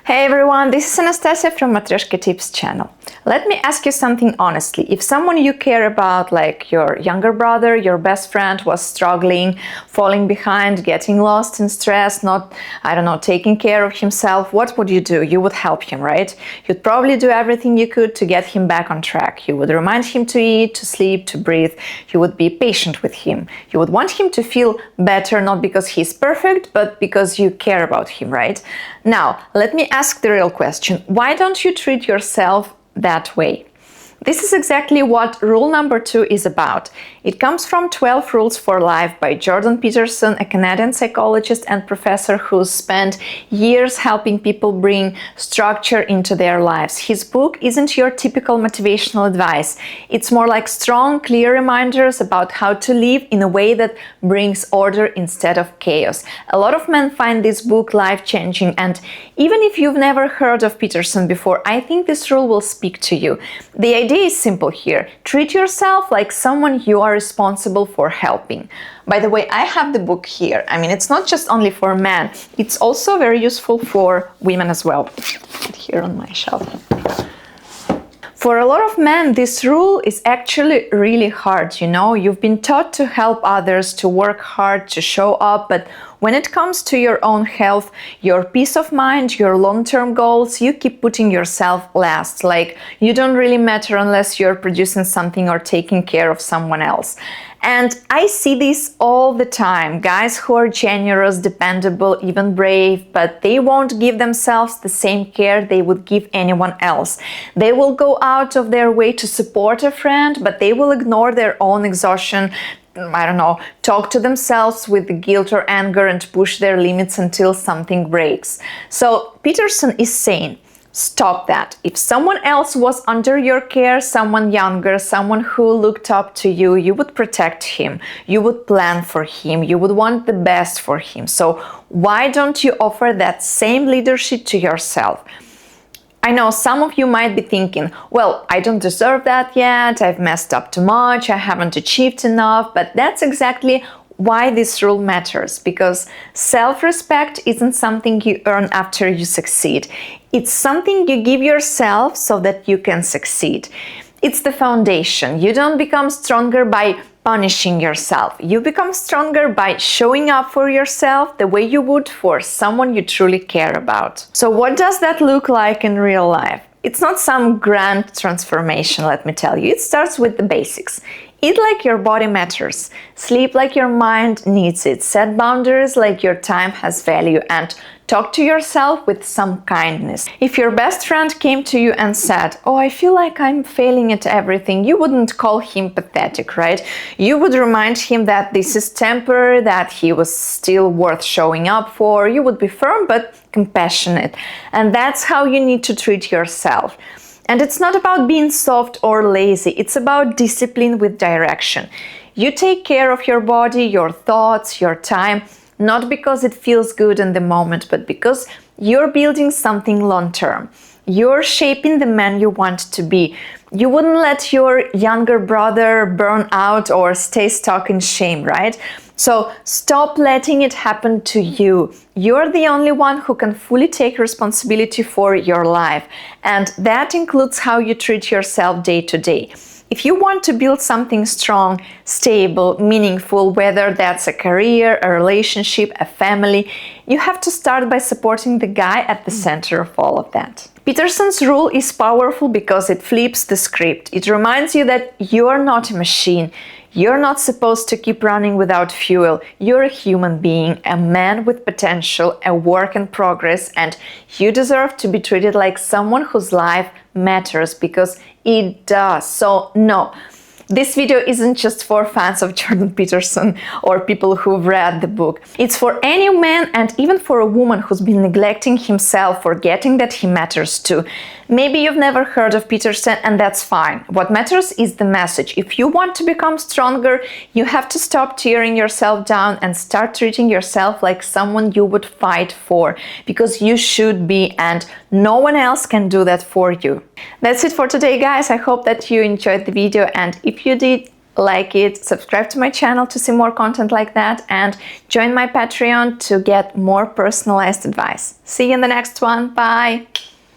Hey everyone, this is Anastasia from Matryoshka Tips channel. Let me ask you something honestly. If someone you care about, like your younger brother, your best friend, was struggling, falling behind, getting lost in stress, not, taking care of himself, what would you do? You would help him, right? You'd probably do everything you could to get him back on track. You would remind him to eat, to sleep, to breathe. You would be patient with him. You would want him to feel better, not because he's perfect, but because you care about him, right? Now, let me ask the real question. Why don't you treat yourself that way? This is exactly what rule number 2 is about. It comes from 12 Rules for Life by Jordan Peterson, a Canadian psychologist and professor who's spent years helping people bring structure into their lives. His book isn't your typical motivational advice. It's more like strong, clear reminders about how to live in a way that brings order instead of chaos. A lot of men find this book life-changing, and even if you've never heard of Peterson before, I think this rule will speak to you. The idea is simple here. Treat yourself like someone you are responsible for helping. By the way, I have the book here. It's not just only for men. It's also very useful for women as well. Put it here on my shelf. For a lot of men, this rule is actually really hard, You've been taught to help others, to work hard, to show up, but when it comes to your own health, your peace of mind, your long-term goals, you keep putting yourself last. Like, you don't really matter unless you're producing something or taking care of someone else. And I see this all the time. Guys who are generous, dependable, even brave, but they won't give themselves the same care they would give anyone else. They will go out of their way to support a friend, but they will ignore their own exhaustion, talk to themselves with guilt or anger and push their limits until something breaks. So Peterson is saying, stop that. If someone else was under your care, someone younger, someone who looked up to you, you would protect him, you would plan for him, you would want the best for him. So why don't you offer that same leadership to yourself? I know some of you might be thinking, well, I don't deserve that yet, I've messed up too much, I haven't achieved enough, but that's exactly why this rule matters, because self-respect isn't something you earn after you succeed. It's something you give yourself so that you can succeed. It's the foundation. You don't become stronger by punishing yourself. You become stronger by showing up for yourself the way you would for someone you truly care about. So what does that look like in real life? It's not some grand transformation, let me tell you. It starts with the basics. Eat like your body matters. Sleep like your mind needs it. Set boundaries like your time has value, and talk to yourself with some kindness. If your best friend came to you and said, "Oh, I feel like I'm failing at everything," you wouldn't call him pathetic, right? You would remind him that this is temporary, that he was still worth showing up for. You would be firm but compassionate. And that's how you need to treat yourself. And it's not about being soft or lazy, it's about discipline with direction. You take care of your body, your thoughts, your time, not because it feels good in the moment, but because you're building something long-term. You're shaping the man you want to be. You wouldn't let your younger brother burn out or stay stuck in shame, right? So stop letting it happen to you. You're the only one who can fully take responsibility for your life. And that includes how you treat yourself day to day. If you want to build something strong, stable, meaningful, whether that's a career, a relationship, a family, you have to start by supporting the guy at the center of all of that. Peterson's rule is powerful because it flips the script. It reminds you that you're not a machine. You're not supposed to keep running without fuel. You're a human being, a man with potential, a work in progress, and you deserve to be treated like someone whose life matters, because it does. So no, this video isn't just for fans of Jordan Peterson or people who've read the book. It's for any man, and even for a woman who's been neglecting himself, forgetting that he matters too. Maybe you've never heard of Peterson, and that's fine. What matters is the message. If you want to become stronger, you have to stop tearing yourself down and start treating yourself like someone you would fight for, because you should be, and no one else can do that for you. That's it for today, guys. I hope that you enjoyed the video, and if you did, like it, subscribe to my channel to see more content like that, and join my Patreon to get more personalized advice. See you in the next one. Bye!